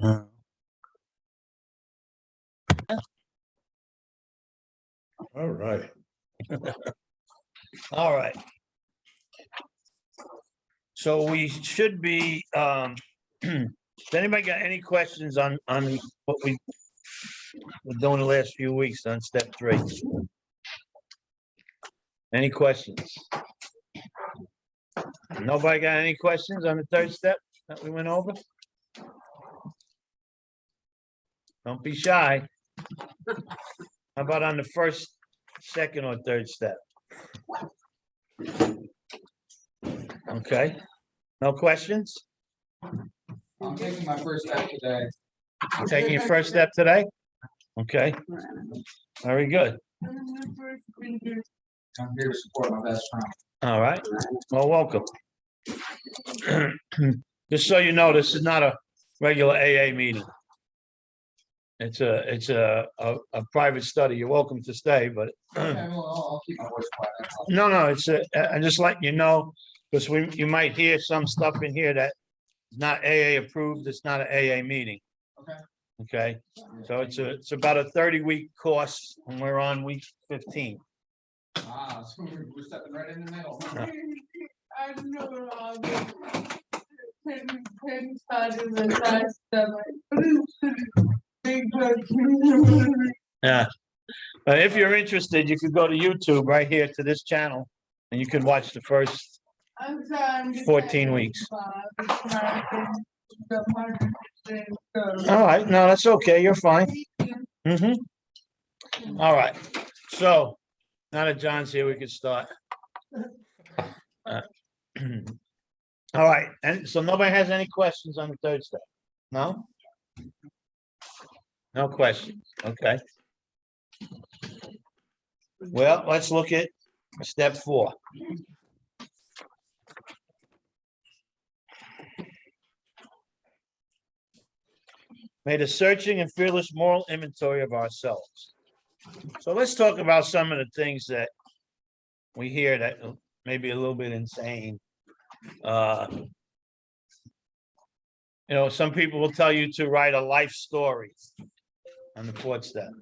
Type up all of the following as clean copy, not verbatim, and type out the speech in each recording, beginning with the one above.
All right. All right. So we should be, has anybody got any questions on what we're doing the last few weeks on step 3? Any questions? Nobody got any questions on the 3rd step that we went over? Don't be shy. How about on the 1st, 2nd, or 3rd step? Okay, no questions? I'm taking my first step today. You're taking your first step today? Okay, very good. I'm here to support my best friend. All right, well, welcome. Just so you know, this is not a regular AA meeting. It's a private study. You're welcome to stay, but Okay, well, I'll keep my voice quiet. no, it's I just letting you know, because you might hear some stuff in here that is not AA approved. It's not an AA meeting. Okay. Okay, so it's about a 30-week course, and we're on week 15. Ah, so we're stepping right in the middle. Yeah. If you're interested, you could go to YouTube right here to this channel, and you can watch the first 14 weeks. All right, no, that's okay. You're fine. All right. So now that John's here, we can start. All right, and so nobody has any questions on the 3rd step? No? No questions, okay. Well, let's look at step 4. Made a searching and fearless moral inventory of ourselves. So let's talk about some of the things that we hear that may be a little bit insane. You know, some people will tell you to write a life story on the 4th step.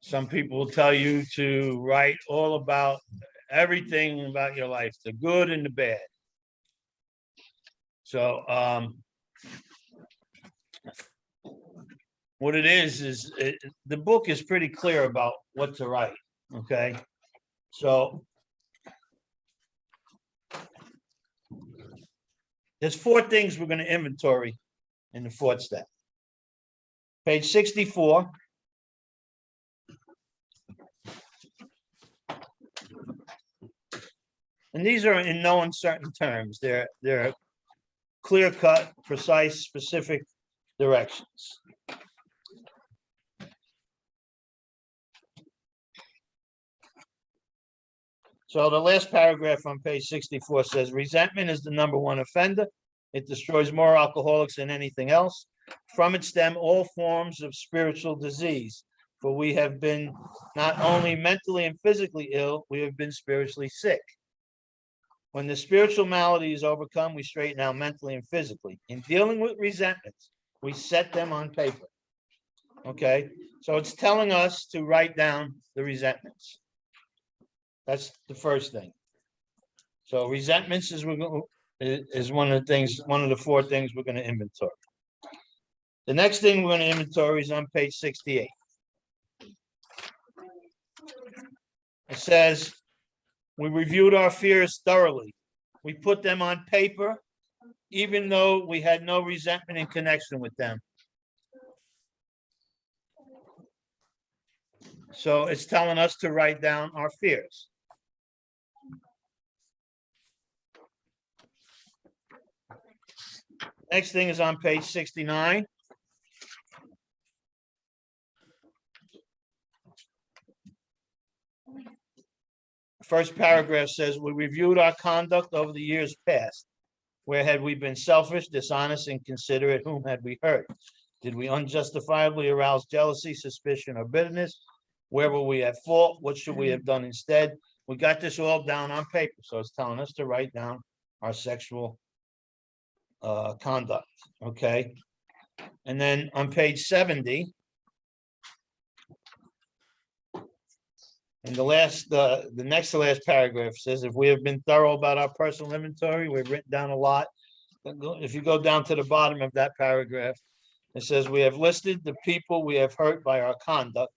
Some people will tell you to write all about everything about your life, the good and the bad. So what it is the book is pretty clear about what to write, okay? So there's 4 things we're going to inventory in the 4th step. Page 64. And these are in no uncertain terms. They're clear-cut, precise, specific directions. So the last paragraph on page 64 says, resentment is the #1 offender. It destroys more alcoholics than anything else. From it stem all forms of spiritual disease. For we have been not only mentally and physically ill, we have been spiritually sick. When the spiritual malady is overcome, we straighten out mentally and physically. In dealing with resentments, we set them on paper. Okay, so it's telling us to write down the resentments. That's the first thing. So resentments is one of the things, one of the 4 things we're going to inventory. The next thing we're going to inventory is on page 68. It says, we reviewed our fears thoroughly. We put them on paper, even though we had no resentment in connection with them. So it's telling us to write down our fears. Next thing is on page 69. First paragraph says, we reviewed our conduct over the years past. Where had we been selfish, dishonest, inconsiderate? Whom had we hurt? Did we unjustifiably arouse jealousy, suspicion, or bitterness? Where were we at fault? What should we have done instead? We got this all down on paper. So it's telling us to write down our sexual conduct, okay? And then on page 70, and the next to last paragraph says, if we have been thorough about our personal inventory, we've written down a lot. If you go down to the bottom of that paragraph, it says, we have listed the people we have hurt by our conduct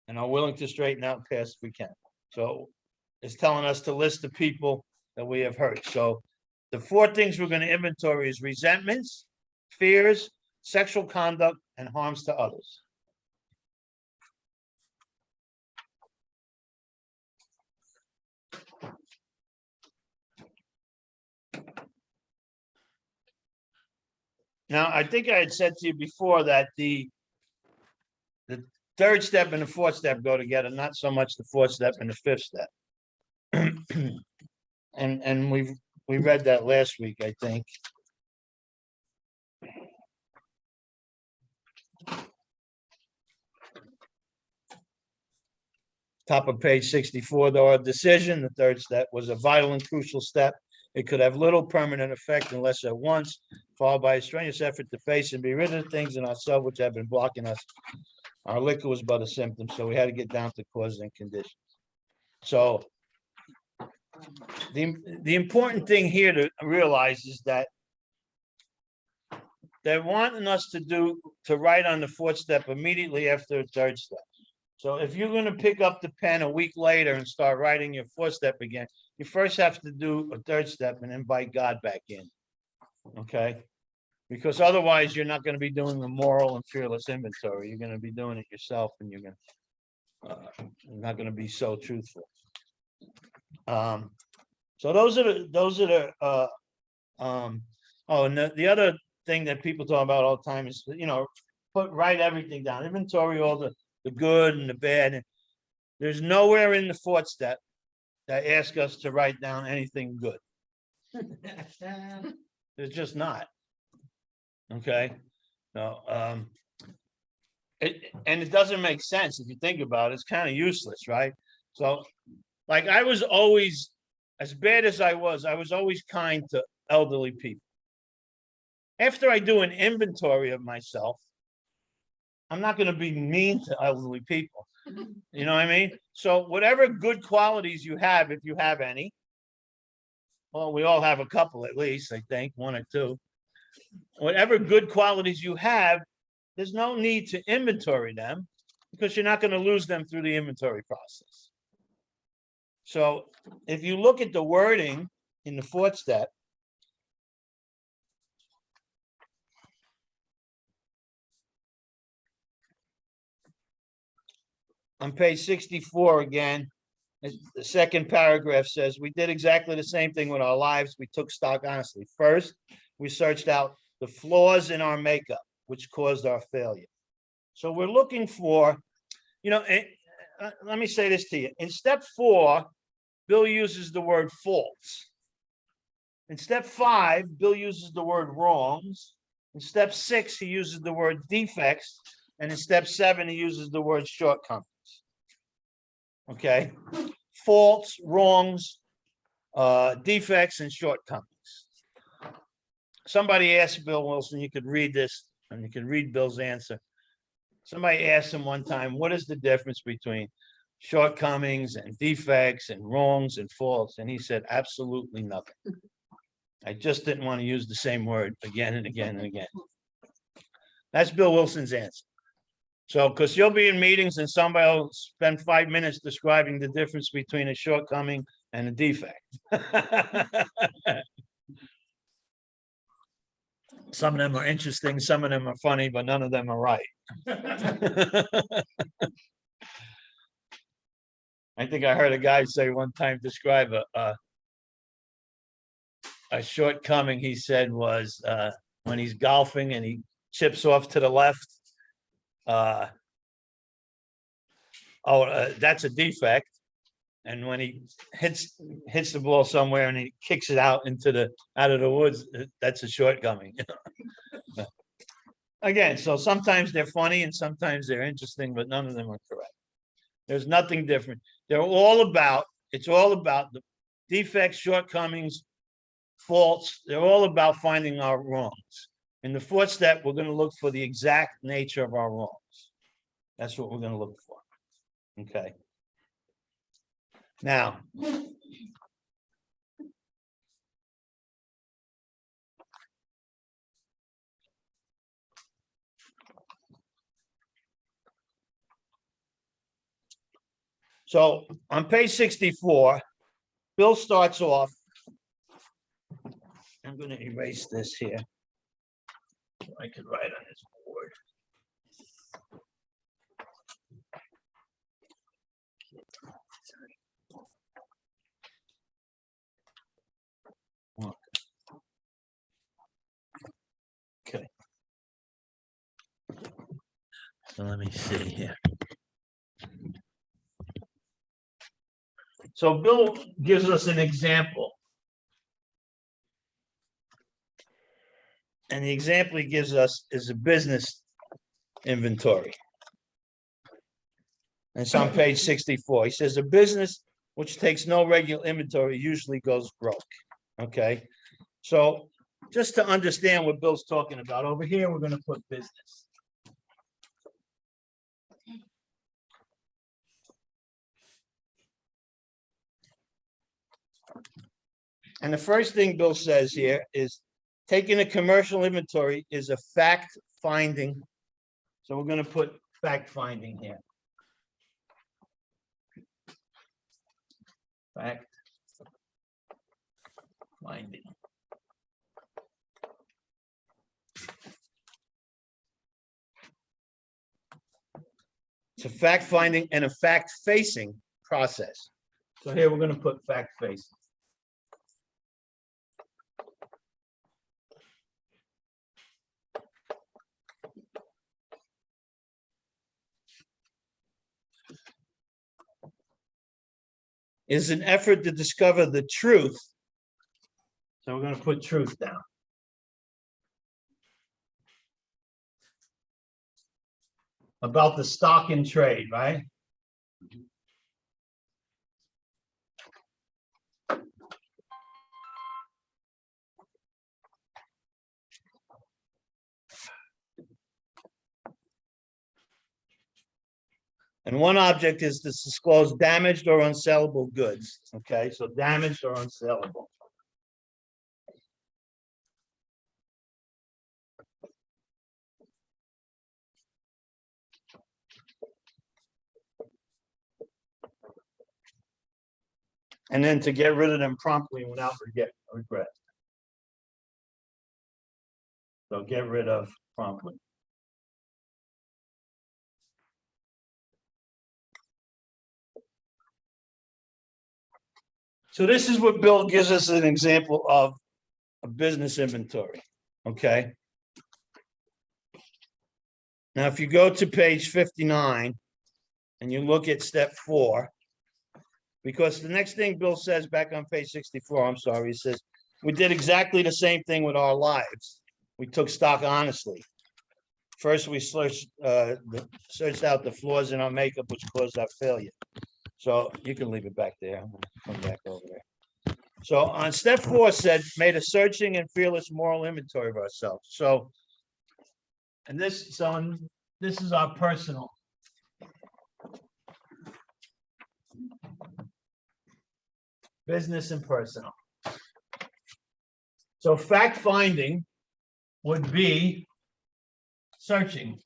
and are willing to straighten out past if we can. So it's telling us to list the people that we have hurt. So the 4 things we're going to inventory is resentments, fears, sexual conduct, and harms to others. Now, I think I had said to you before that the 3rd step and the 4th step go together, not so much the 4th step and the 5th step. and we read that last week, I think. Top of page 64, though our decision, the 3rd step, was a vital and crucial step. It could have little permanent effect unless at once, followed by a strenuous effort to face and be rid of the things in ourselves which have been blocking us. Our liquor was but a symptom, so we had to get down to causes and conditions. So the important thing here to realize is that they're wanting us to write on the 4th step immediately after the 3rd step. So if you're going to pick up the pen a week later and start writing your 4th step again, you first have to do a 3rd step and invite God back in. Okay? Because otherwise you're not going to be doing the moral and fearless inventory. You're going to be doing it yourself, and you're not going to be so truthful. So those are the and the other thing that people talk about all the time is, write everything down, inventory all the good and the bad. And there's nowhere in the 4th step that asks us to write down anything good. There's just not. Okay. No, it doesn't make sense if you think about it. It's kind of useless, right? So, like, I was always, as bad as I was always kind to elderly people. After I do an inventory of myself, I'm not going to be mean to elderly people. You know what I mean? So whatever good qualities you have, if you have any, well, we all have a couple at least, I think, 1 or 2. Whatever good qualities you have, there's no need to inventory them because you're not going to lose them through the inventory process. So if you look at the wording in the 4th step, on page 64 again, the 2nd paragraph says, we did exactly the same thing with our lives. We took stock honestly. First, we searched out the flaws in our makeup, which caused our failure. So we're looking for, let me say this to you. In step 4, Bill uses the word faults. In step 5, Bill uses the word wrongs. In step 6, he uses the word defects. And in step 7, he uses the word shortcomings. Okay, faults, wrongs, defects, and shortcomings. Somebody asked Bill Wilson, you could read this and you can read Bill's answer. Somebody asked him one time, what is the difference between shortcomings and defects and wrongs and faults? And he said, absolutely nothing. I just didn't want to use the same word again and again and again. That's Bill Wilson's answer. So, because you'll be in meetings and somebody will spend 5 minutes describing the difference between a shortcoming and a defect. Some of them are interesting, some of them are funny, but none of them are right. I think I heard a guy say one time, describe a shortcoming, he said, was when he's golfing and he chips off to the left. That's a defect. And when he hits the ball somewhere and he kicks it out of the woods, that's a shortcoming. Again, so sometimes they're funny and sometimes they're interesting, but none of them are correct. There's nothing different. It's all about the defects, shortcomings, faults. They're all about finding our wrongs. In the fourth step, we're going to look for the exact nature of our wrongs. That's what we're going to look for. Okay. Now, so on page 64, Bill starts off. I'm going to erase this here. So I could write on this board. Okay. So let me see here. So Bill gives us an example. And the example he gives us is a business inventory. And it's on page 64. He says a business which takes no regular inventory usually goes broke. Okay. So just to understand what Bill's talking about, over here, we're going to put business. And the first thing Bill says here is taking a commercial inventory is a fact finding. So we're going to put fact finding here. Fact finding. It's a fact finding and a fact facing process. So here we're going to put fact facing. Is an effort to discover the truth. So we're going to put truth down. About the stock in trade, right? And one object is to disclose damaged or unsellable goods. Okay, so damaged or unsellable. And then to get rid of them promptly and without regret. So get rid of promptly. So this is what Bill gives us an example of a business inventory. Okay. Now, if you go to page 59 and you look at step 4, because the next thing Bill says back on page 64, I'm sorry, he says, we did exactly the same thing with our lives. We took stock honestly. First, we searched out the flaws in our makeup, which caused our failure. So you can leave it back there. I'm going to come back over there. So on step 4 said, made a searching and fearless moral inventory of ourselves. So, and this is our personal. Business and personal. So fact finding would be searching.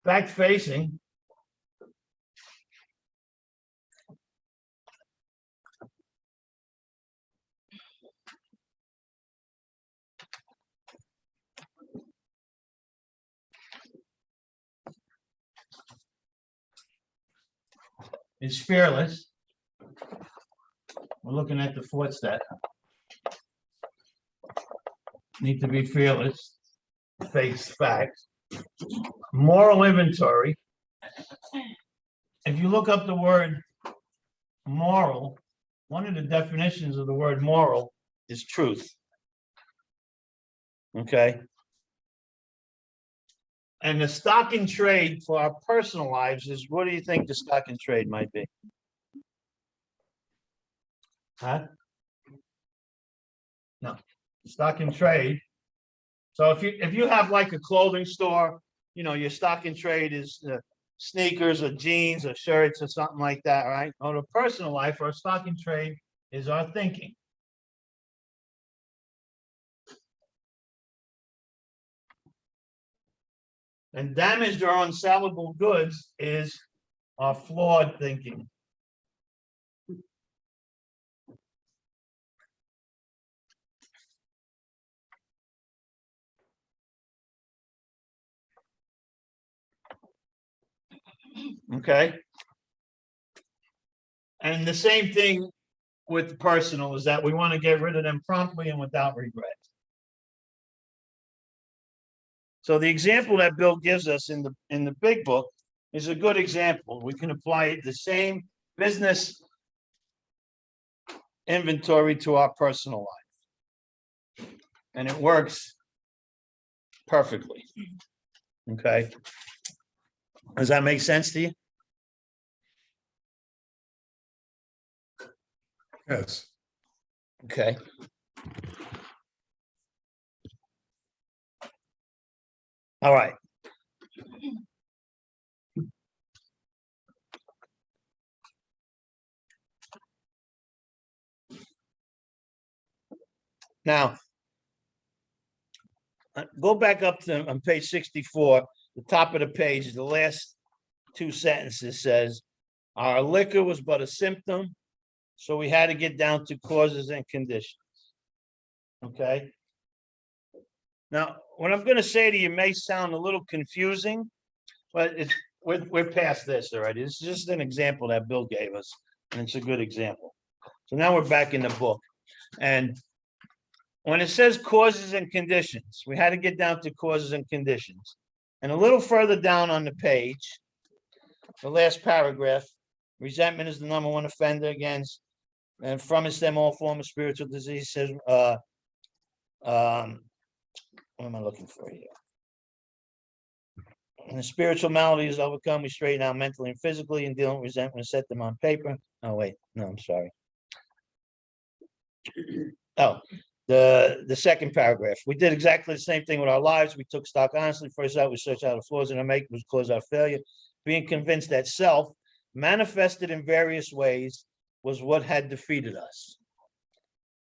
Fact facing is fearless. We're looking at the 4th step. Need to be fearless, face facts. Moral inventory. If you look up the word moral, one of the definitions of the word moral is truth. Okay. And the stock in trade for our personal lives is, what do you think the stock in trade might be? Huh? No, stock in trade. So if you have like a clothing store, you know, your stock in trade is sneakers or jeans or shirts or something like that, right? On a personal life, our stock in trade is our thinking. And damaged or unsellable goods is our flawed thinking. Okay. And the same thing with personal is that we want to get rid of them promptly and without regret. So the example that Bill gives us in the big book is a good example. We can apply the same business inventory to our personal life. And it works perfectly. Okay. Does that make sense to you? Yes. Okay. All right. Now, go back up to on page 64, the top of the page, the last two sentences says, our liquor was but a symptom, so we had to get down to causes and conditions. Okay. Now, what I'm going to say to you may sound a little confusing, but we're past this already. This is just an example that Bill gave us, and it's a good example. So now we're back in the book. And when it says causes and conditions, we had to get down to causes and conditions. And a little further down on the page, the last paragraph, resentment is the number one offender against, and from it stem all form of spiritual disease, says, what am I looking for here? And the spiritual malady is overcome, we straighten out mentally and physically, and dealing with resentment, set them on paper. Oh, wait, no, I'm sorry. Oh, the second paragraph. We did exactly the same thing with our lives. We took stock honestly. First out, we searched out the flaws in our make, which caused our failure. Being convinced that self, manifested in various ways, was what had defeated us.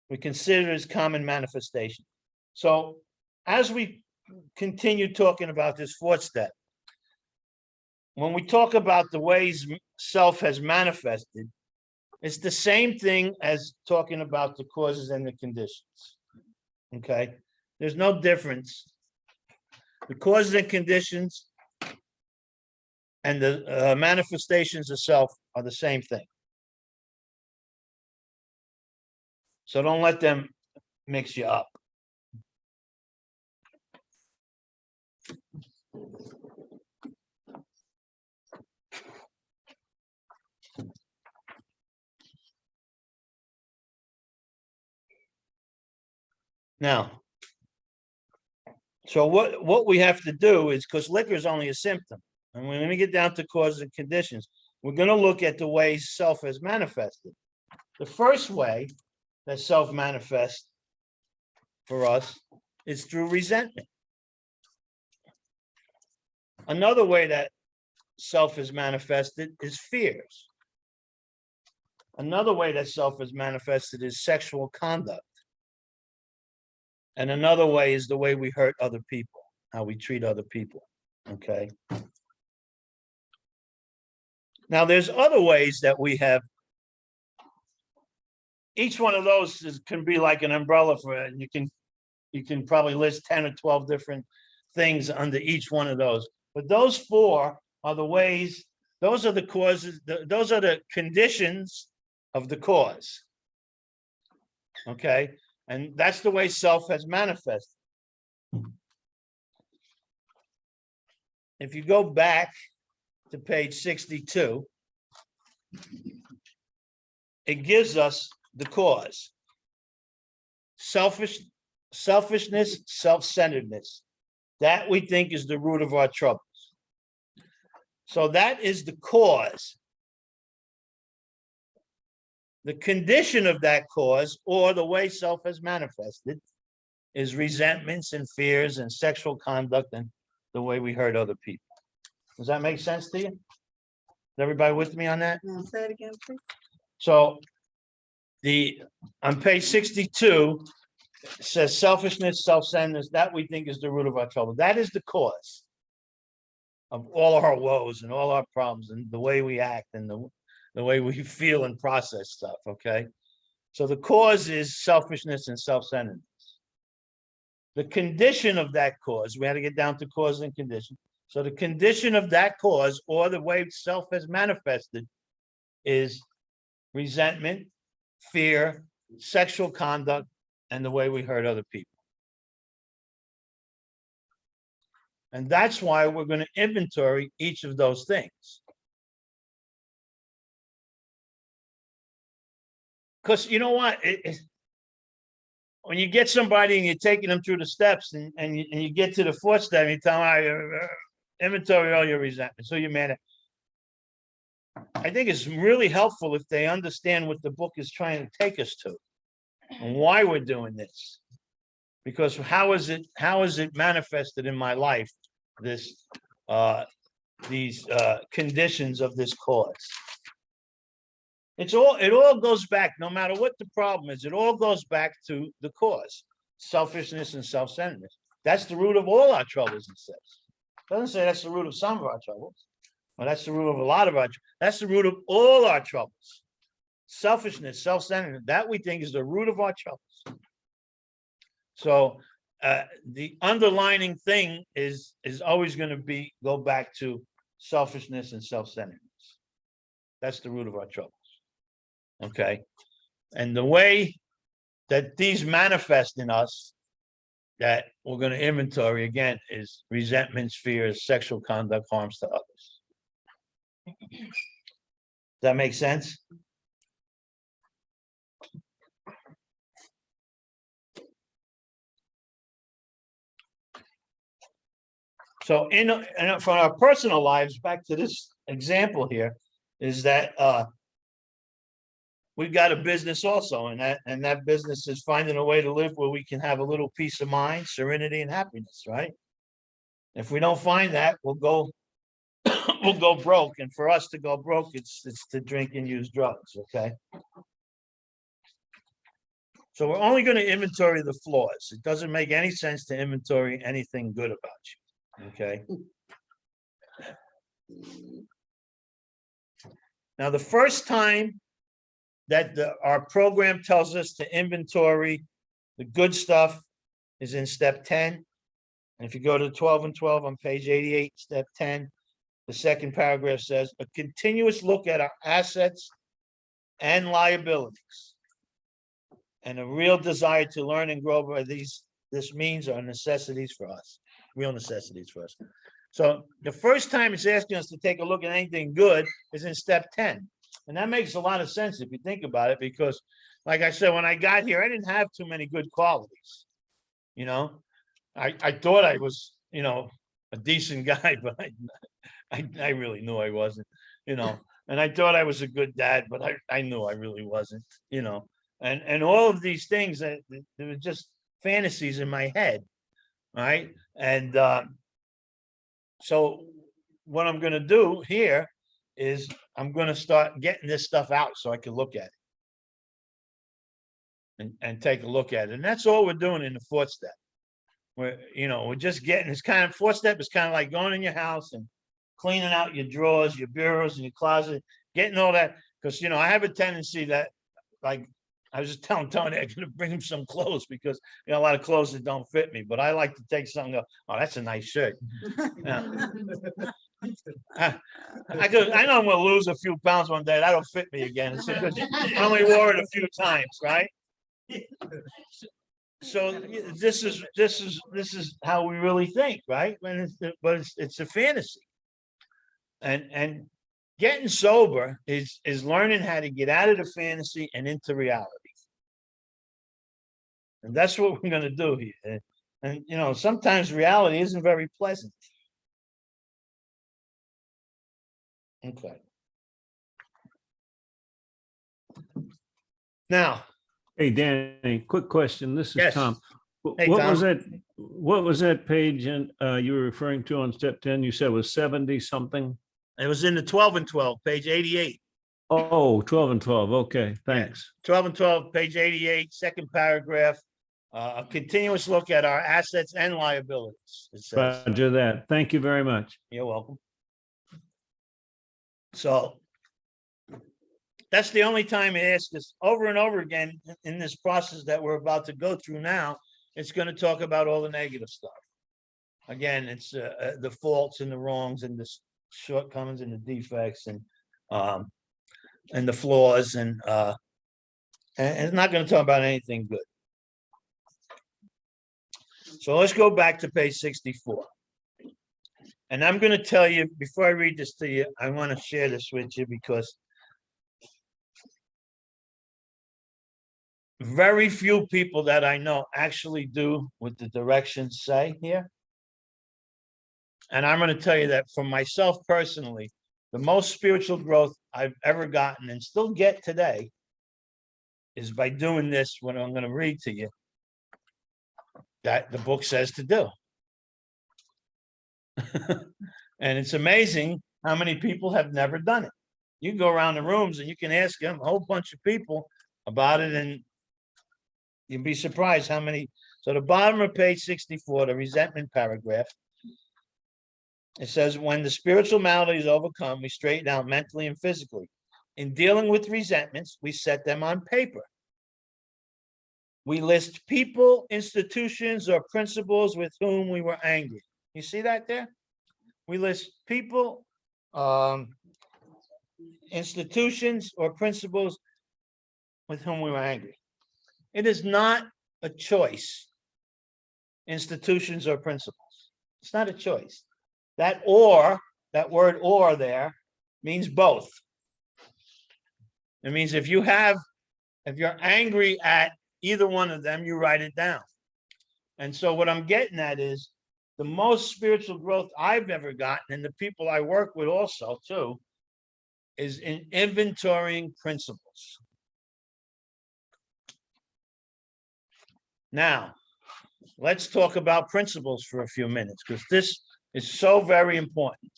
We consider it as common manifestation. So as we continue talking about this fourth step, when we talk about the ways self has manifested, it's the same thing as talking about the causes and the conditions. Okay, there's no difference. The causes and conditions and the manifestations of self are the same thing. So don't let them mix you up. Now, so what we have to do is, because liquor is only a symptom, and when we get down to causes and conditions, we're going to look at the ways self has manifested. The first way that self manifests for us is through resentment. Another way that self is manifested is fears. Another way that self is manifested is sexual conduct. And another way is the way we hurt other people, how we treat other people. Okay. Now, there's other ways that we have. Each one of those can be like an umbrella for it. You can probably list 10 or 12 different things under each one of those. But those four are the ways, those are the causes, those are the conditions of the cause. Okay. And that's the way self has manifested. If you go back to page 62, it gives us the cause. Selfishness, self-centeredness. That we think is the root of our troubles. So that is the cause. The condition of that cause, or the way self has manifested, is resentments and fears and sexual conduct and the way we hurt other people. Does that make sense to you? Is everybody with me on that? Say it again, please. So on page 62, it says selfishness, self-centeredness, that we think is the root of our trouble. That is the cause of all our woes and all our problems and the way we act and the way we feel and process stuff, okay? So the cause is selfishness and self-centeredness. The condition of that cause, we had to get down to cause and condition. So the condition of that cause, or the way self has manifested, is resentment, fear, sexual conduct, and the way we hurt other people. And that's why we're going to inventory each of those things. Because you know what? When you get somebody and you're taking them through the steps and you get to the fourth step, and you tell them, inventory all your resentment. So you're mad at. I think it's really helpful if they understand what the book is trying to take us to and why we're doing this. Because how is it manifested in my life, these conditions of this cause? It all goes back, no matter what the problem is, it all goes back to the cause, selfishness and self-centeredness. That's the root of all our troubles, it says. It doesn't say that's the root of some of our troubles. Well, that's the root of a lot of our, that's the root of all our troubles. Selfishness, self-centeredness, that we think is the root of our troubles. So the underlining thing is always going to go back to selfishness and self-centeredness. That's the root of our troubles. Okay. And the way that these manifest in us, that we're going to inventory again, is resentments, fears, sexual conduct, harms to others. Does that make sense? So from our personal lives, back to this example here, is that we've got a business also, and that business is finding a way to live where we can have a little peace of mind, serenity, and happiness, right? If we don't find that, we'll go broke. And for us to go broke, it's to drink and use drugs, okay? So we're only going to inventory the flaws. It doesn't make any sense to inventory anything good about you, okay? Now, the first time that our program tells us to inventory the good stuff is in step 10. And if you go to 12 and 12 on page 88, step 10, the second paragraph says, a continuous look at our assets and liabilities, and a real desire to learn and grow by this means are necessities for us, real necessities for us. So the first time it's asking us to take a look at anything good is in step 10. And that makes a lot of sense if you think about it, because like I said, when I got here, I didn't have too many good qualities. You know, I thought I was, a decent guy, but I really knew I wasn't, and I thought I was a good dad, but I knew I really wasn't, and all of these things that they were just fantasies in my head. Right. And so what I'm going to do here is I'm going to start getting this stuff out so I can look at it and take a look at it. And that's all we're doing in the fourth step. We're just getting this kind of fourth step is kind of like going in your house and cleaning out your drawers, your bureaus, and your closet, getting all that. Because, I have a tendency that, like, I was just telling Tony, I'm going to bring him some clothes because, a lot of clothes that don't fit me. But I like to take something and go, oh, that's a nice shirt. Yeah. I know I'm going to lose a few pounds one day. That'll fit me again. It's because I only wore it a few times, right? So this is how we really think, right? But it's a fantasy, and getting sober is learning how to get out of the fantasy and into reality, and that's what we're going to do here. And, sometimes reality isn't very pleasant. Okay. Now, Hey, Danny, quick question. This is Yes. Tom. Hey, What was Tom. that? What was that page you were referring to on step 10? You said it was 70 something? it was in the 12 and 12, page 88. Oh, 12 and 12. Okay, thanks. 12 and 12, page 88, second paragraph. A continuous look at our assets and liabilities, it says. Roger that. Thank you very much. You're welcome. So that's the only time it asks us over and over again in this process that we're about to go through now. It's going to talk about all the negative stuff. Again, it's the faults and the wrongs and the shortcomings and the defects and the flaws and it's not going to talk about anything good. So let's go back to page 64. And I'm going to tell you, before I read this to you, I want to share this with you because very few people that I know actually do what the directions say here. And I'm going to tell you that for myself personally, the most spiritual growth I've ever gotten and still get today is by doing this, what I'm going to read to you, that the book says to do. And it's amazing how many people have never done it. You can go around the rooms and you can ask them, a whole bunch of people about it, and you'd be surprised how many. So the bottom of page 64, the resentment paragraph, it says, when the spiritual malady is overcome, we straighten out mentally and physically. In dealing with resentments, we set them on paper. We list people, institutions, or principles with whom we were angry. You see that there? We list people, institutions, or principles with whom we were angry. It is not a choice, institutions or principles. It's not a choice. That word or there means both. It means if you're angry at either one of them, you write it down. And so what I'm getting at is the most spiritual growth I've ever gotten, and the people I work with also too, is in inventorying principles. Now, let's talk about principles for a few minutes, because this is so very important.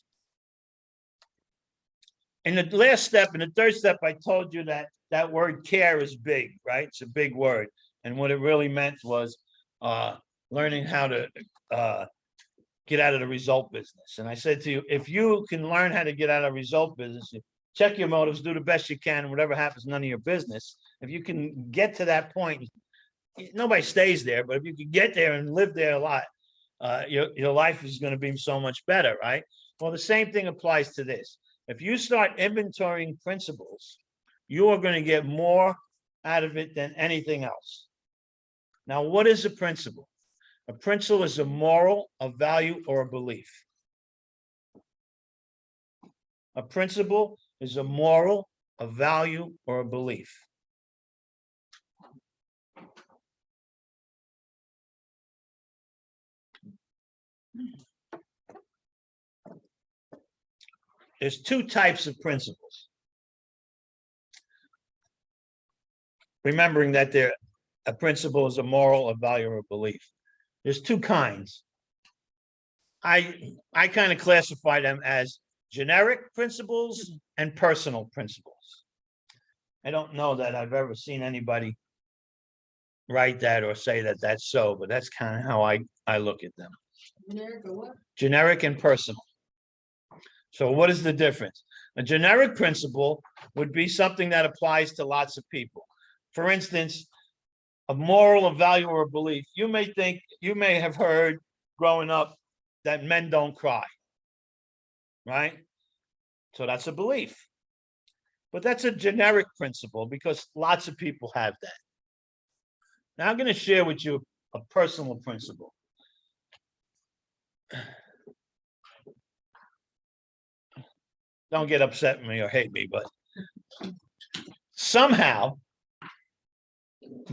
In the last step, in the third step, I told you that word care is big, right? It's a big word. And what it really meant was learning how to get out of the result business. And I said to you, if you can learn how to get out of result business, check your motives, do the best you can, and whatever happens, none of your business. If you can get to that point, nobody stays there, but if you can get there and live there a lot, your life is going to be so much better, right? Well, the same thing applies to this. If you start inventorying principles, you are going to get more out of it than anything else. Now, what is a principle? A principle is a moral, a value, or a belief. A principle is a moral, a value, or a belief. There's two types of principles. Remembering that a principle is a moral, a value, or a belief. There's two kinds. I kind of classify them as generic principles and personal principles. I don't know that I've ever seen anybody write that or say that that's so, but that's kind of how I look at them. Generic or what? Generic and personal. So what is the difference? A generic principle would be something that applies to lots of people. For instance, a moral, a value, or a belief. You may have heard growing up that men don't cry, right? So that's a belief. But that's a generic principle because lots of people have that. Now I'm going to share with you a personal principle. Don't get upset with me or hate me, but somehow,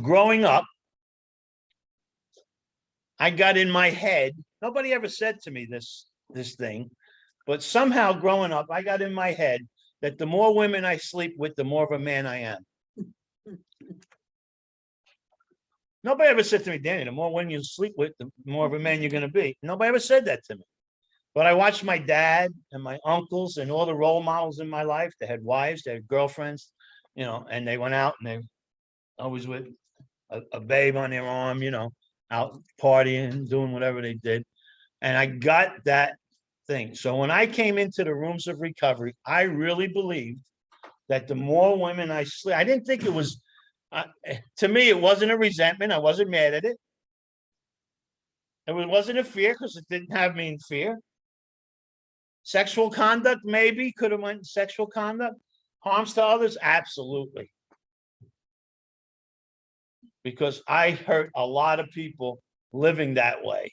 growing up, I got in my head, nobody ever said to me this thing, but somehow growing up, I got in my head that the more women I sleep with, the more of a man I am. Nobody ever said to me, Danny, the more women you sleep with, the more of a man you're going to be. Nobody ever said that to me. But I watched my dad and my uncles and all the role models in my life. They had wives, they had girlfriends, you know, and they went out and they always with a babe on their arm, you know, out partying, doing whatever they did. And I got that thing. So when I came into the rooms of recovery, I really believed that the more women I sleep, I didn't think it was, to me, it wasn't a resentment. I wasn't mad at it. It wasn't a fear because it didn't have me in fear. Sexual conduct, maybe could have went sexual conduct. Harms to others, absolutely. Because I hurt a lot of people living that way.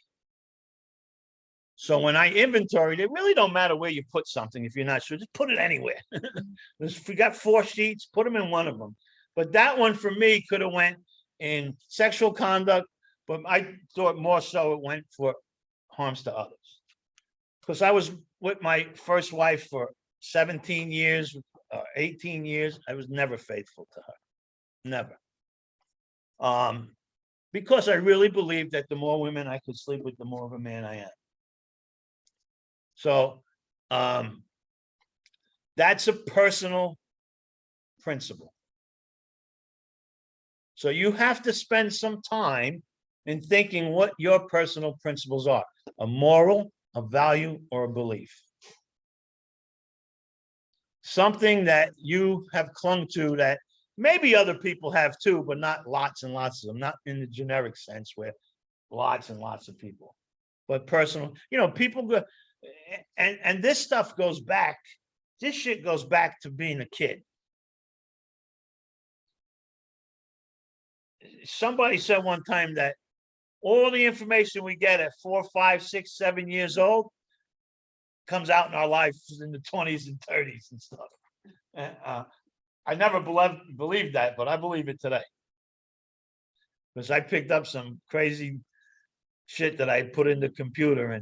So when I inventoried, it really don't matter where you put something if you're not sure. Just put it anywhere. If we got 4 sheets, put them in one of them. But that one for me could have went in sexual conduct, but I thought more so it went for harms to others. Because I was with my first wife for 17 years, 18 years. I was never faithful to her. Never. Because I really believed that the more women I could sleep with, the more of a man I am. So that's a personal principle. So you have to spend some time in thinking what your personal principles are, a moral, a value, or a belief. Something that you have clung to that maybe other people have too, but not lots and lots of them, not in the generic sense where lots and lots of people, but personal, you know, people go, and this stuff goes back, this shit goes back to being a kid. Somebody said one time that all the information we get at 4, 5, 6, 7 years old comes out in our lives in the 20s and 30s and stuff. I never believed that, but I believe it today. Because I picked up some crazy shit that I put in the computer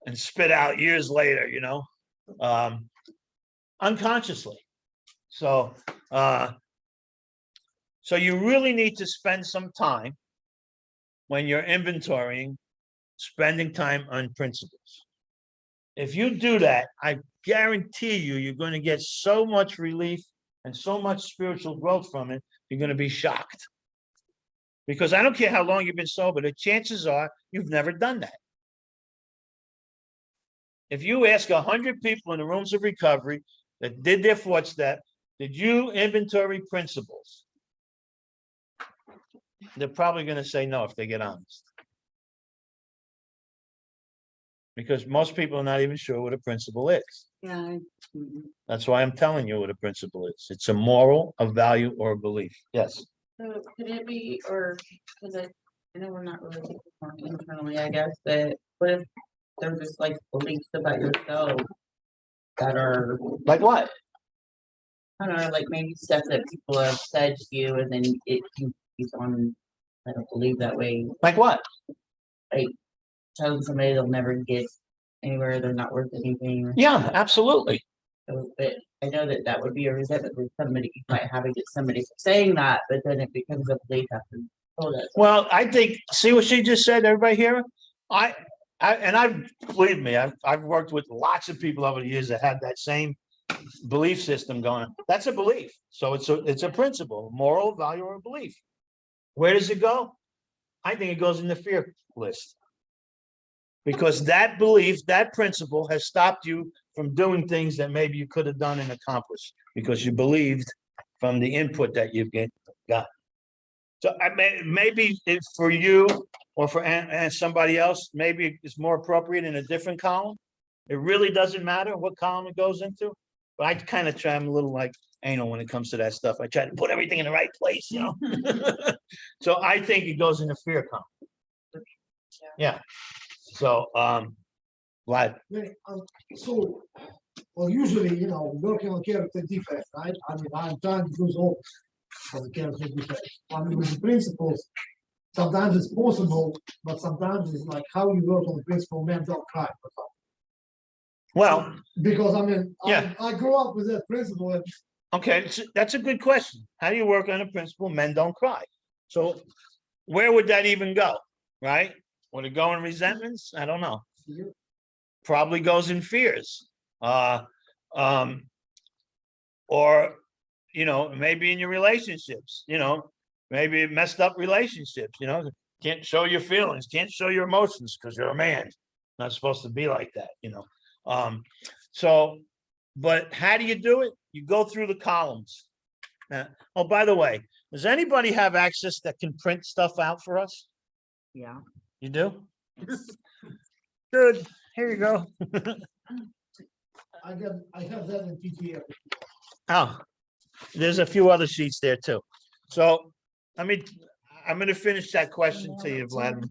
and spit out years later, you know, unconsciously. So you really need to spend some time when you're inventorying, spending time on principles. If you do that, I guarantee you, you're going to get so much relief and so much spiritual growth from it, you're going to be shocked. Because I don't care how long you've been sober, the chances are you've never done that. If you ask 100 people in the rooms of recovery that did their 4th step, did you inventory principles? They're probably going to say no if they get honest. Because most people are not even sure what a principle is. Yeah. That's why I'm telling you what a principle is. It's a moral, a value, or a belief. Yes. So could it be, or because I know we're not really thinking internally, I guess, but what if they're just like beliefs about yourself that are Like what? I don't know, like maybe stuff that people have said to you, and then it continues on. I don't believe that way. Like what? Like telling somebody they'll never get anywhere, they're not worth anything. Yeah, absolutely. So, but I know that that would be a resentment with somebody. You might have against somebody saying that, but then it becomes a belief after you told us. Well, I think, see what she just said, everybody hear her? Believe me, I've worked with lots of people over the years that had that same belief system going. That's a belief. So it's a principle, moral, value, or belief. Where does it go? I think it goes in the fear list. Because that belief, that principle has stopped you from doing things that maybe you could have done and accomplished because you believed from the input that you've got. So maybe it's for you or for somebody else, maybe it's more appropriate in a different column. It really doesn't matter what column it goes into. But I kind of try, I'm a little like anal when it comes to that stuff. I try to put everything in the right place, you know. So I think it goes in the fear column. Yeah. So, Vlad. So, well, usually, you know, working on character defects, right? I mean, I'm trying to do all for the character defects. I mean, with the principles, sometimes it's possible, but sometimes it's like how you work on the principle men don't cry. Well, Because I mean, Yeah. I grew up with that principle and okay, that's a good question. How do you work on the principle men don't cry? So where would that even go, right? Would it go in resentments? I don't know. Probably goes in fears. Or, maybe in your relationships, maybe messed up relationships, can't show your feelings, can't show your emotions because you're a man. Not supposed to be like that, So, but how do you do it? You go through the columns. Oh, by the way, does anybody have access that can print stuff out for us? Yeah. You do? Good. Here you go. I have that in PTF. Oh, there's a few other sheets there too. So, I'm going to finish that question to you, Vladimir.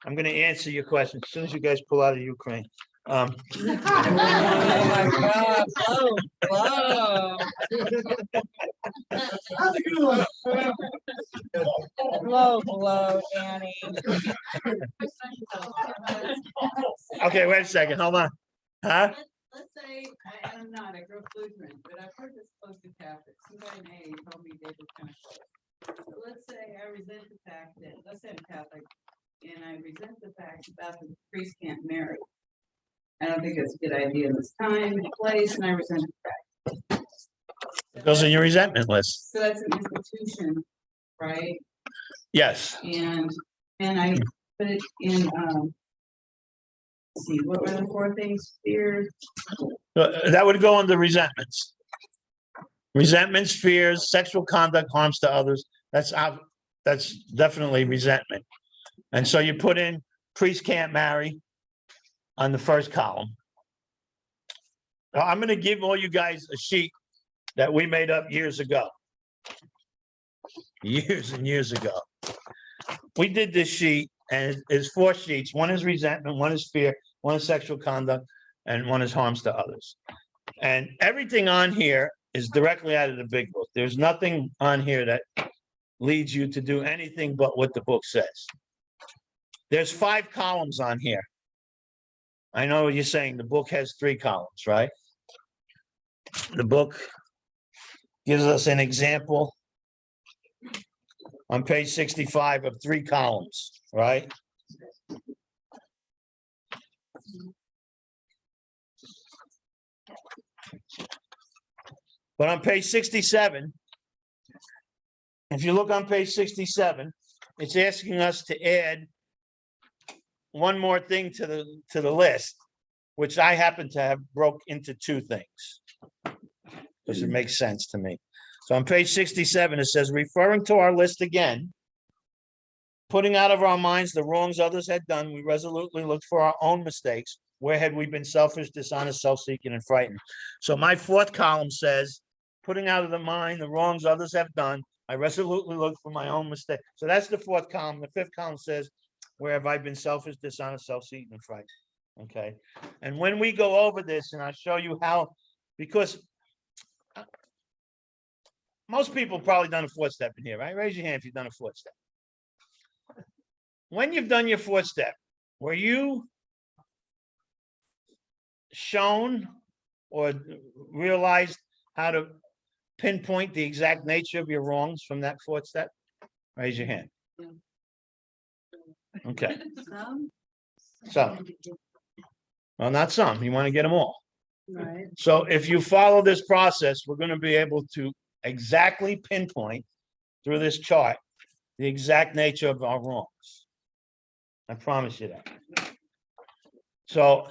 I'm going to answer your question as soon as you guys pull out of Ukraine. Oh my God. Whoa, That's a good one. whoa, Danny. Okay, wait a second. Hold on. Huh? Let's say, I'm not, I grew up Lutheran, but I've heard this close to Catholic. Somebody in AA told me they were kind of close. So let's say I resent the fact that, let's say I'm Catholic, and I resent the fact that the priest can't marry. I don't think it's a good idea in this time and place, and I resent the fact. It goes in your resentment list. So that's an institution, right? Yes. And I put it in, let's see, what were the four things? Fear, That would go under resentments. Resentments, fears, sexual conduct, harms to others. That's definitely resentment. And so you put in priest can't marry on the first column. Now, I'm going to give all you guys a sheet that we made up years ago. Years and years ago. We did this sheet and it's 4 sheets. One is resentment, one is fear, one is sexual conduct, and one is harms to others. And everything on here is directly out of the big book. There's nothing on here that leads you to do anything but what the book says. There's 5 columns on here. I know what you're saying. The book has 3 columns, right? The book gives us an example on page 65 of 3 columns, right? But on page 67, if you look on page 67, it's asking us to add one more thing to the list, which I happen to have broke into 2 things, because it makes sense to me. So on page 67, it says, referring to our list again, putting out of our minds the wrongs others had done, we resolutely looked for our own mistakes. Where had we been selfish, dishonest, self-seeking, and frightened? So my 4th column says, putting out of the mind the wrongs others have done, I resolutely looked for my own mistake. So that's the 4th column. The 5th column says, where have I been selfish, dishonest, self-seeking, and frightened? Okay. And when we go over this, and I'll show you how, because most people probably done a 4th step in here, right? Raise your hand if you've done a 4th step. When you've done your 4th step, were you shown or realized how to pinpoint the exact nature of your wrongs from that 4th step? Raise your hand. Okay. So, well, not some. You want to get them all. right? So if you follow this process, we're going to be able to exactly pinpoint through this chart the exact nature of our wrongs. I promise you that. So,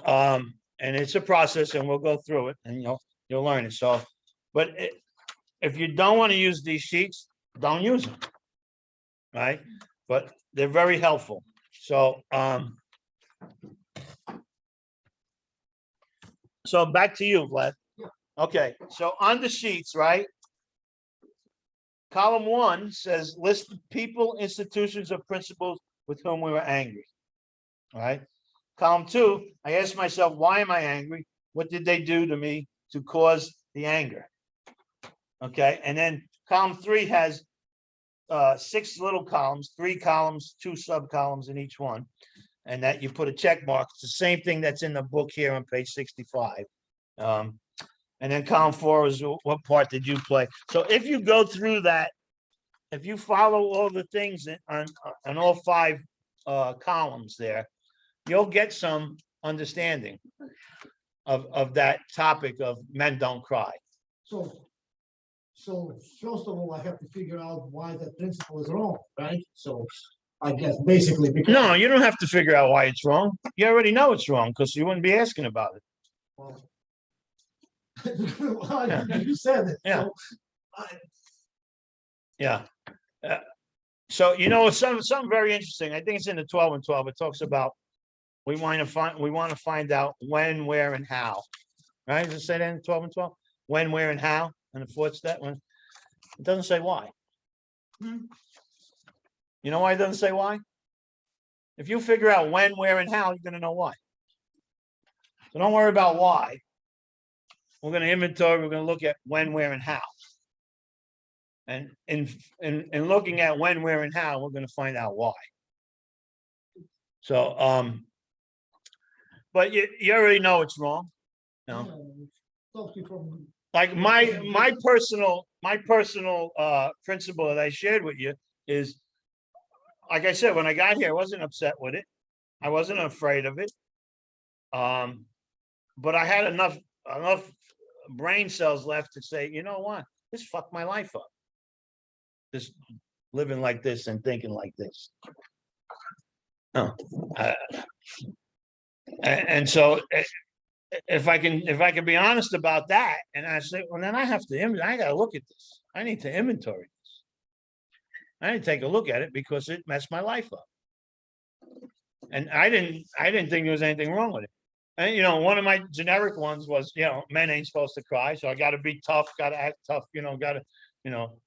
and it's a process, and we'll go through it, and you'll learn it. So, but if you don't want to use these sheets, don't use them, right? But they're very helpful. So, so back to you, Vlad. Okay, so on the sheets, right? Column 1 says list people, institutions, or principles with whom we were angry. All right. Column 2, I asked myself, why am I angry? What did they do to me to cause the anger? Okay. And then column 3 has 6 little columns, 3 columns, 2 subcolumns in each one. And that you put a check mark. It's the same thing that's in the book here on page 65. And then column 4 is what part did you play? So if you go through that, if you follow all the things on all 5 columns there, you'll get some understanding of that topic of men don't cry. So first of all, I have to figure out why that principle is wrong, right? So I guess basically because. No, you don't have to figure out why it's wrong. You already know it's wrong because you wouldn't be asking about it. Well, you said it. Yeah. So I- Yeah. So, you know, something very interesting. I think it's in the 12 and 12. It talks about we want to find out when, where, and how. Right? Does it say that in 12 and 12? When, where, and how? And the 4th step one. It doesn't say why. You know why it doesn't say why? If you figure out when, where, and how, you're going to know why. So don't worry about why. We're going to inventory. We're going to look at when, where, and how. And in looking at when, where, and how, we're going to find out why. So, but you already know it's wrong. No. talk to you from. Like my personal principle that I shared with you is, like I said, when I got here, I wasn't upset with it. I wasn't afraid of it. But I had enough brain cells left to say, you know what, this fucked my life up. Just living like this and thinking like this. No. And so if I can be honest about that, and I say, well, then I got to look at this. I need to inventory this. I need to take a look at it because it messed my life up. And I didn't think there was anything wrong with it. And, you know, one of my generic ones was, you know, men ain't supposed to cry. So I got to be tough, got to act tough, you know,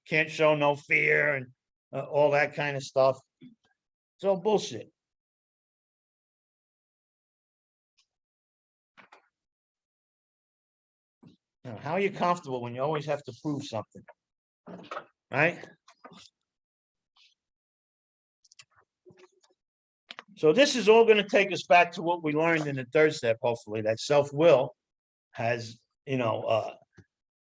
can't show no fear and all that kind of stuff. It's all bullshit. You know, how are you comfortable when you always have to prove something? Right? So this is all going to take us back to what we learned in the 3rd step, hopefully, that self-will has, you know,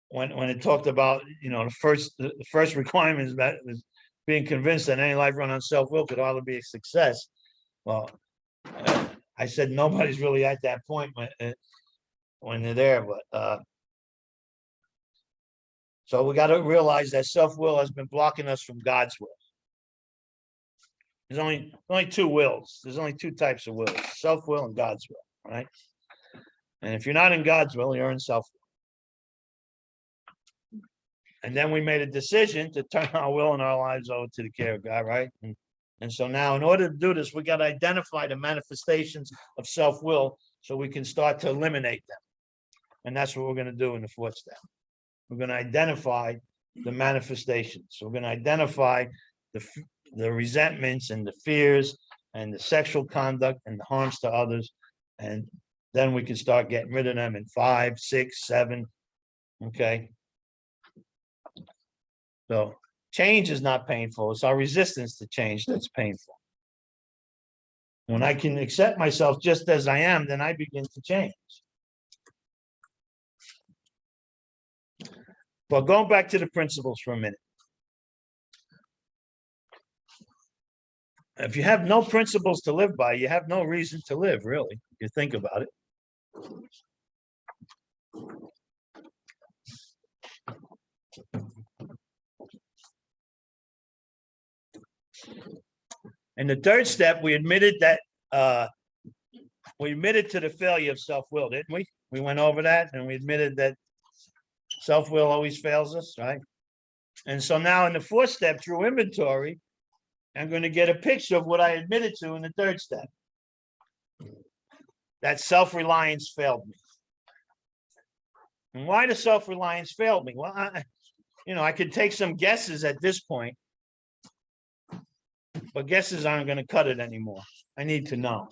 when it talked about, you know, the first requirement is that is being convinced that any life run on self-will could hardly be a success. Well, I said nobody's really at that point when they're there, but so we got to realize that self-will has been blocking us from God's will. There's only 2 wills. There's only 2 types of wills: self-will and God's will. Right? And if you're not in God's will, you're in self-will. And then we made a decision to turn our will and our lives over to the care of God, right? And so now, in order to do this, we got to identify the manifestations of self-will so we can start to eliminate them. And that's what we're going to do in the 4th step. We're going to identify the manifestations. So we're going to identify the resentments and the fears and the sexual conduct and the harms to others. And then we can start getting rid of them in 5, 6, 7. Okay. So change is not painful. It's our resistance to change that's painful. When I can accept myself just as I am, then I begin to change. But going back to the principles for a minute. If you have no principles to live by, you have no reason to live, really, if you think about it. In the 3rd step, we admitted that we admitted to the failure of self-will, didn't we? We went over that and we admitted that self-will always fails us, right? And so now in the 4th step, through inventory, I'm going to get a picture of what I admitted to in the 3rd step. That self-reliance failed me. And why does self-reliance fail me? Well, I could take some guesses at this point, but guesses aren't going to cut it anymore. I need to know.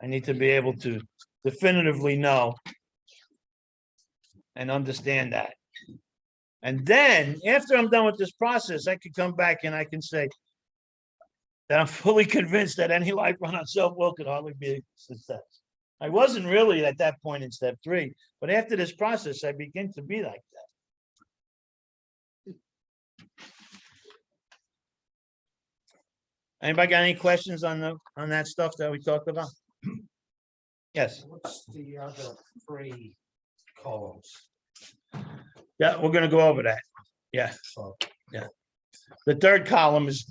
I need to be able to definitively know and understand that. And then after I'm done with this process, I can come back and I can say that I'm fully convinced that any life run on self-will could hardly be a success. I wasn't really at that point in step 3, but after this process, I begin to be like that. Anybody got any questions on that stuff that we talked about? Yes. What's the other 3 columns? Yeah, we're gonna go over that. Yeah. So, The third column is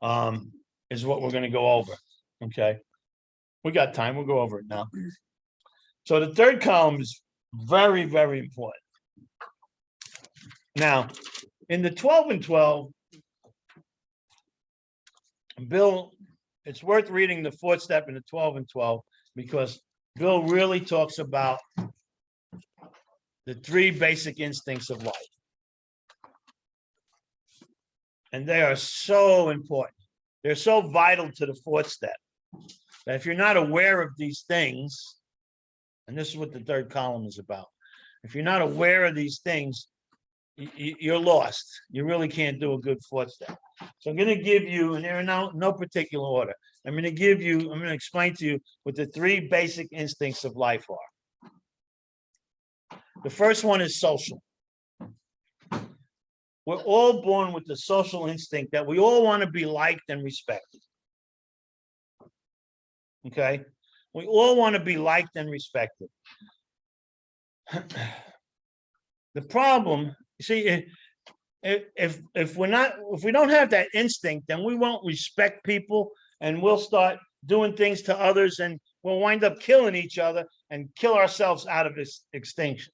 what we're gonna go over. Okay. We got time. We'll go over it now. So the third column is very, very important. Now, in the 12 and 12, Bill, it's worth reading the 4th step in the 12 and 12 because Bill really talks about the 3 basic instincts of life. And they are so important. They're so vital to the 4th step that if you're not aware of these things, and this is what the 3rd column is about, if you're not aware of these things, you're lost. You really can't do a good 4th step. So I'm going to give you, and they're in no particular order. I'm going to explain to you what the 3 basic instincts of life are. The first one is social. We're all born with the social instinct that we all want to be liked and respected. Okay? We all want to be liked and respected. The problem, you see, if we don't have that instinct, then we won't respect people and we'll start doing things to others and we'll wind up killing each other and kill ourselves out of this extinction,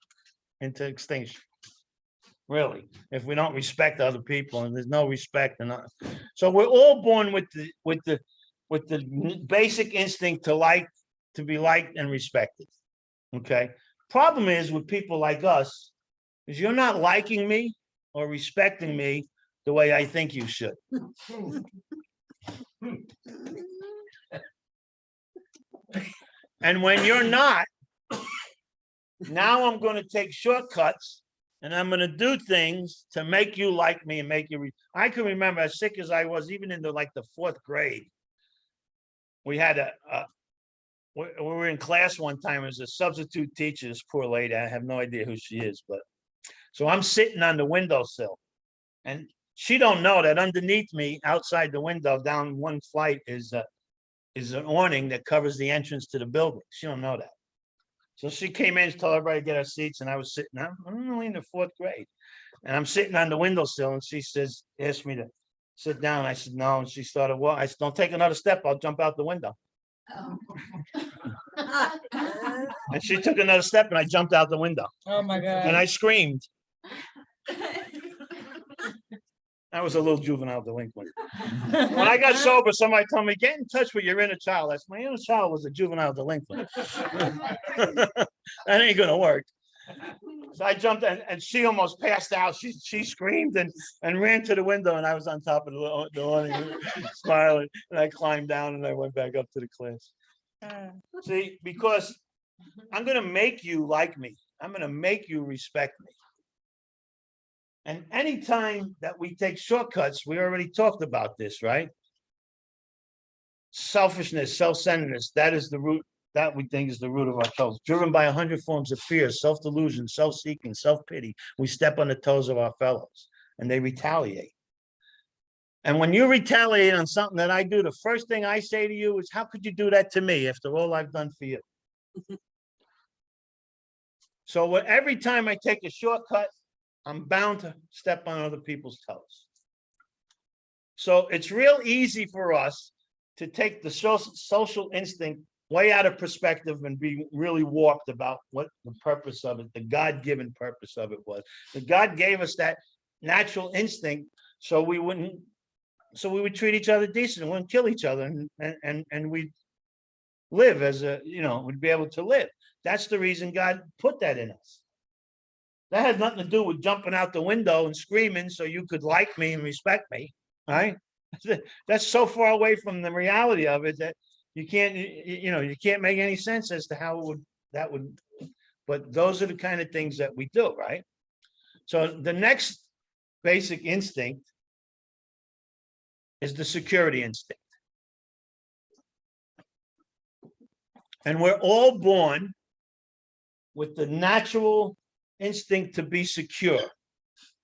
into extinction. Really, if we don't respect other people and there's no respect, so we're all born with the basic instinct to be liked and respected. Okay. Problem is with people like us is you're not liking me or respecting me the way I think you should. And when you're not, now I'm going to take shortcuts and I'm going to do things to make you like me and make you. I can remember, as sick as I was, even into like the 4th grade, we had we were in class one time as a substitute teacher, this poor lady, I have no idea who she is, but so I'm sitting on the windowsill and she don't know that underneath me, outside the window, down one flight is an awning that covers the entrance to the building. She don't know that. So she came in, told everybody to get our seats, and I was sitting, I'm only in the 4th grade. And I'm sitting on the windowsill, and she asked me to sit down. I said, no. And she started, well, I said, don't take another step. I'll jump out the window. And she took another step, and I jumped out the window. Oh, my God. And I screamed. I was a little juvenile delinquent. When I got sober, somebody told me, get in touch with your inner child. I said, my inner child was a juvenile delinquent. That ain't gonna work. So I jumped and she almost passed out. She screamed and ran to the window, and I was on top of the awning, smiling. And I climbed down and I went back up to the class. See, because I'm gonna make you like me. I'm gonna make you respect me. And anytime that we take shortcuts, we already talked about this, right? Selfishness, self-centeredness, that is the root, that we think is the root of our troubles. Driven by 100 forms of fear, self-delusion, self-seeking, self-pity, we step on the toes of our fellows and they retaliate. And when you retaliate on something that I do, the first thing I say to you is, how could you do that to me after all I've done for you? So every time I take a shortcut, I'm bound to step on other people's toes. So it's real easy for us to take the social instinct way out of perspective and be really warped about what the purpose of it, the God-given purpose of it was. The God gave us that natural instinct so we would treat each other decent and wouldn't kill each other and we'd live as we'd be able to live. That's the reason God put that in us. That has nothing to do with jumping out the window and screaming so you could like me and respect me, right? That's so far away from the reality of it that you can't make any sense as to how that would, but those are the kind of things that we do, right? So the next basic instinct is the security instinct. And we're all born with the natural instinct to be secure.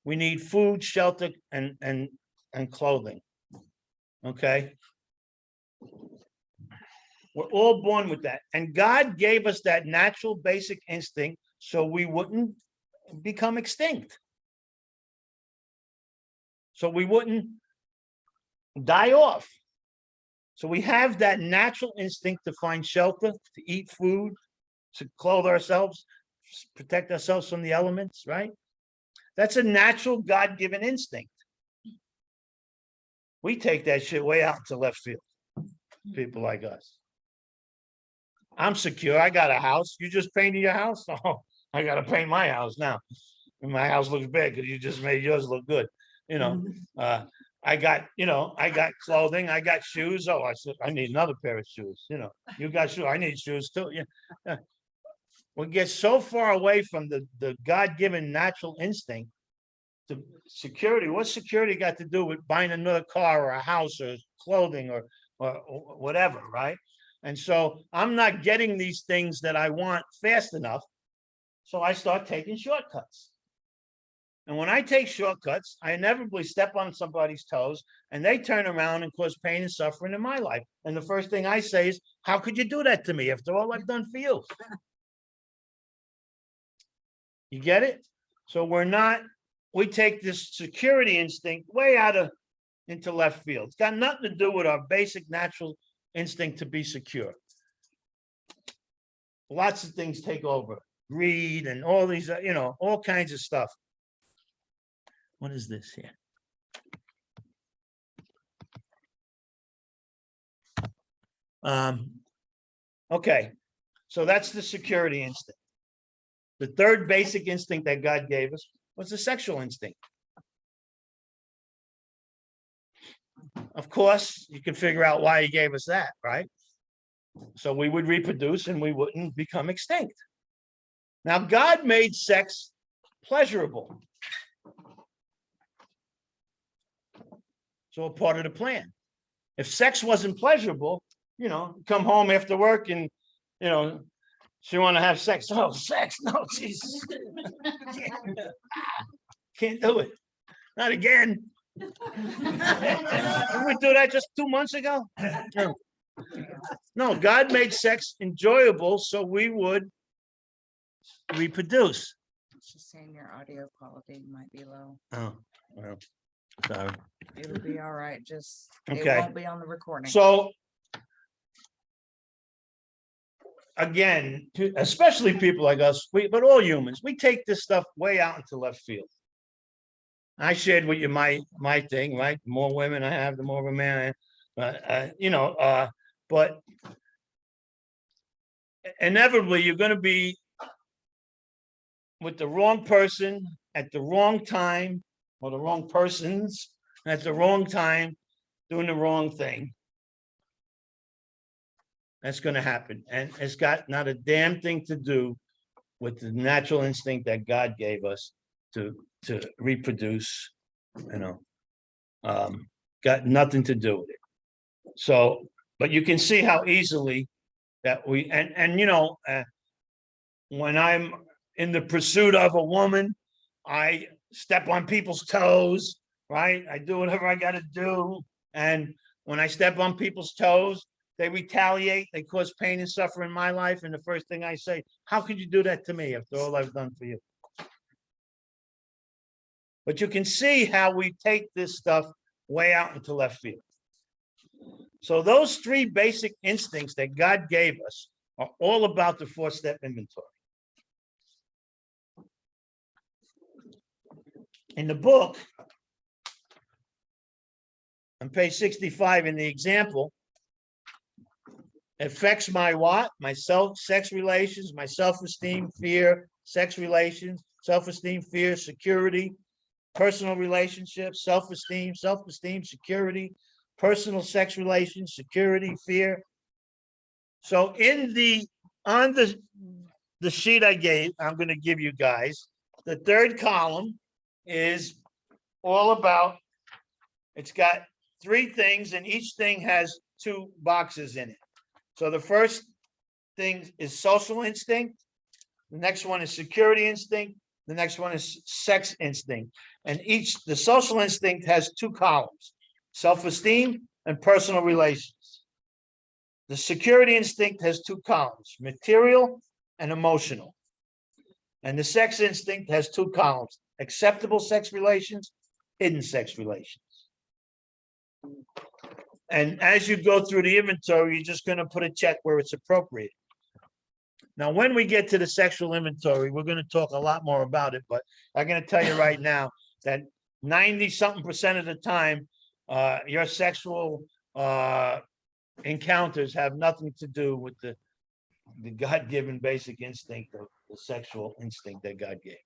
We need food, shelter, and clothing. Okay? We're all born with that. And God gave us that natural basic instinct so we wouldn't become extinct. So we wouldn't die off. So we have that natural instinct to find shelter, to eat food, to clothe ourselves, protect ourselves from the elements, right? That's a natural God-given instinct. We take that shit way out to left field, people like us. I'm secure. I got a house. You just painted your house? Oh, I got to paint my house now. And my house looks bad because you just made yours look good. You know, I got clothing. I got shoes. Oh, I said, I need another pair of shoes. You know, you got shoes. I need shoes too. Yeah. We get so far away from the God-given natural instinct to security. What's security got to do with buying another car or a house or clothing or whatever, right? And so I'm not getting these things that I want fast enough. So I start taking shortcuts. And when I take shortcuts, I inevitably step on somebody's toes and they turn around and cause pain and suffering in my life. And the first thing I say is, how could you do that to me after all I've done for you? You get it? So we take this security instinct way into left field. It's got nothing to do with our basic natural instinct to be secure. Lots of things take over. Greed and all these, all kinds of stuff. What is this here? Okay, so that's the security instinct. The third basic instinct that God gave us was the sexual instinct. Of course, you can figure out why he gave us that, right? So we would reproduce and we wouldn't become extinct. Now, God made sex pleasurable. So a part of the plan. If sex wasn't pleasurable, come home after work and, she want to have sex. Oh, sex. No, Jesus. Can't do it. Not again. Didn't we do that just 2 months ago? No, God made sex enjoyable so we would reproduce. She's saying your audio quality might be low. Oh, well, sorry. It'll be all right. Just, it Okay. won't be on the recording. So, again, especially people like us, but all humans, we take this stuff way out into left field. I shared with you my thing, right? The more women I have, the more of a man I am. But inevitably, you're going to be with the wrong person at the wrong time, or the wrong persons at the wrong time, doing the wrong thing. That's going to happen. And it's got not a damn thing to do with the natural instinct that God gave us to reproduce, got nothing to do with it. So, but you can see how easily that when I'm in the pursuit of a woman, I step on people's toes, right? I do whatever I got to do. And when I step on people's toes, they retaliate, they cause pain and suffering in my life. And the first thing I say, how could you do that to me after all I've done for you? But you can see how we take this stuff way out into left field. So those three basic instincts that God gave us are all about the 4-step inventory. In the book, on page 65 in the example, it affects my what? My sex relations, my self-esteem, fear, sex relations, self-esteem, fear, security, personal relationships, self-esteem, security, personal sex relations, security, fear. So on the sheet I'm going to give you guys, the third column is all about, it's got 3 things and each thing has 2 boxes in it. So the first thing is social instinct. The next one is security instinct. The next one is sex instinct. And the social instinct has 2 columns, self-esteem and personal relations. The security instinct has 2 columns, material and emotional. And the sex instinct has 2 columns, acceptable sex relations, hidden sex relations. And as you go through the inventory, you're just going to put a check where it's appropriate. Now, when we get to the sexual inventory, we're going to talk a lot more about it, but I'm going to tell you right now that 90-something% of the time, your sexual encounters have nothing to do with the God-given basic instinct of the sexual instinct that God gave.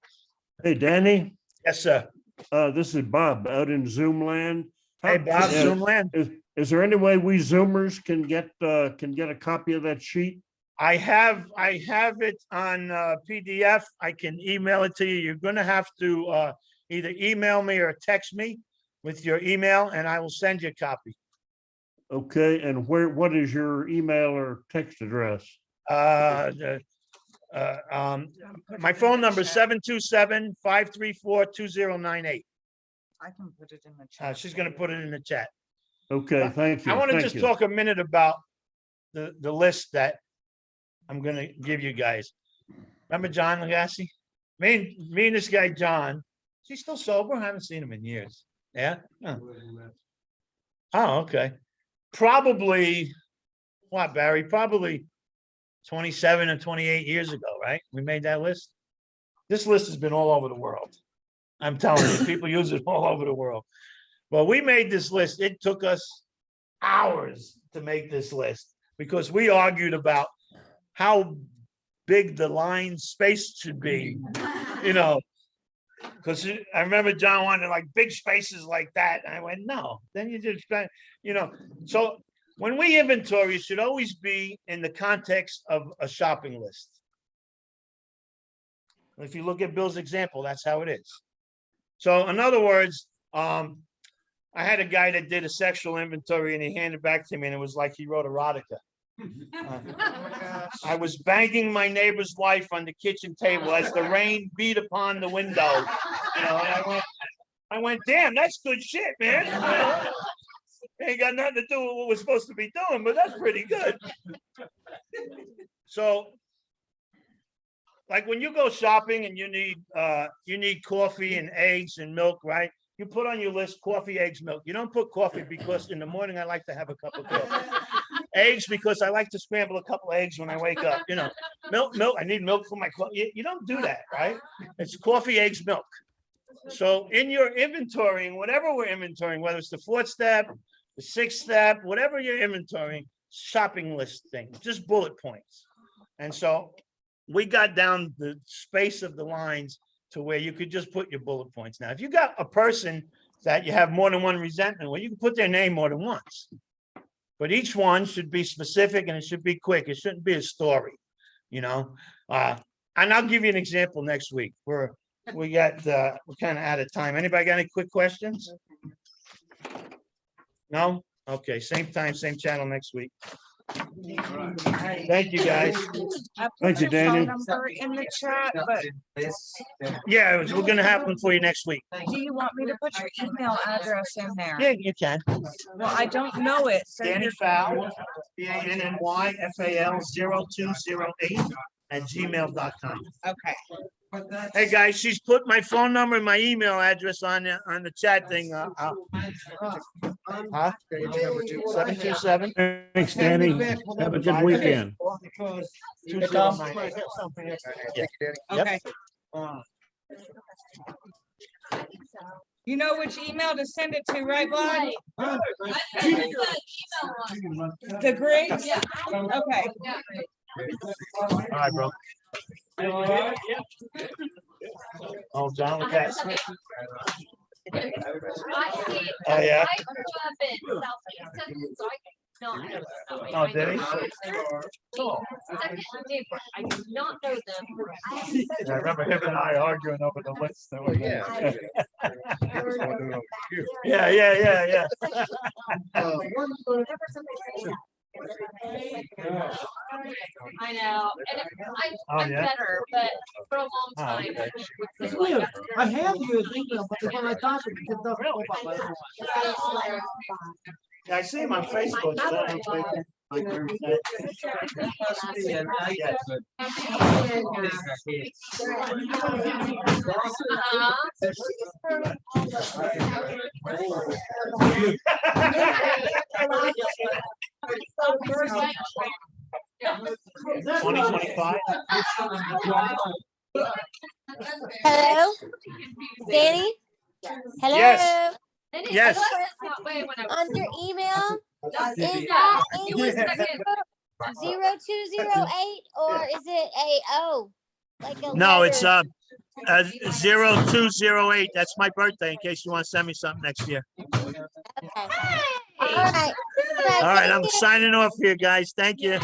Hey, Danny, Yes, sir. this is Bob out in Zoom land. Hey, Bob, Yeah, Zoomland. Is there any way we Zoomers can get a copy of that sheet? I have it on PDF. I can email it to you. You're going to have to either email me or text me with your email, and I will send you a copy. Okay, and what is your email or text address? My phone number is 727-534-2098. I can put it in the chat. She's going to put it in the chat. Okay, thank you. I want to thank just you. talk a minute about the list that I'm going to give you guys. Remember John Legassi? Me and this guy, John, is he still sober? I haven't seen him in years. Yeah? Huh. Oh, okay. Probably, what, Barry? Probably 27 or 28 years ago, right? We made that list. This list has been all over the world. I'm telling you, people use it all over the world. Well, we made this list. It took us hours to make this list because we argued about how big the line space should be, you know, because I remember John wanted like big spaces like that. And I went, no, then you just, you know, so when we inventory, it should always be in the context of a shopping list. If you look at Bill's example, that's how it is. So in other words, I had a guy that did a sexual inventory and he handed it back to me and it was like he wrote erotica. I was banging my neighbor's wife on the kitchen table as the rain beat upon the window. You know, and I went, damn, that's good shit, man. It ain't got nothing to do with what we're supposed to be doing, but that's pretty good. So, like when you go shopping and you need coffee and eggs and milk, right? You put on your list coffee, eggs, milk. You don't put coffee because in the morning I like to have a cup of coffee. Eggs because I like to scramble a couple of eggs when I wake up. You know, milk. I need milk for my coffee. You don't do that, right? It's coffee, eggs, milk. So in your inventorying, whatever we're inventorying, whether it's the 4th step, the 6th step, whatever you're inventorying, shopping list thing, just bullet points. And so we got down the space of the lines to where you could just put your bullet points. Now, if you got a person that you have more than one resentment, well, you can put their name more than once. But each one should be specific and it should be quick. It shouldn't be a story, you know? And I'll give you an example next week. We're kind of out of time. Anybody got any quick questions? No? Okay, same time, same channel next week. Thank you, guys. I Thank put you, your phone Danny. number in the chat, but Yeah, we're gonna have one for you next week. do you want me to put your email address in there? Yeah, you can. Well, I don't know it. So Danny you're- Fowl, DannyFAL0208@gmail.com. Okay. Hey, guys, she's put my phone number and my email address on the chat thing. Huh? 727. Thanks, Danny. Have a good weekend. Because. 2098. Okay. You know which email to send it to, right, Bob? The Griggs? Yeah. Okay. All right, bro. Oh, John Legassi. Oh, yeah. No, I don't know. Oh, did he? I do not know them. I remember him and I arguing over the list. That was yeah. I know, and Oh, I'm yeah? better, but for a long Oh, time. okay. It's weird. I have your email, but when I talk to you, it doesn't go by my phone. Yeah, I see him on Facebook. So I don't know. Uh-huh. 2025. Hello, Danny? Hello? Yes. Yes. On your email, is Give that me 1 second. 0208 or is it a O? Like a No, it's letter? 0208. That's my birthday. In case you want to send me something next year. Okay. All right. All right, thank I'm you. signing off here, guys. Thank you.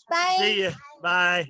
Bye. See you. Bye.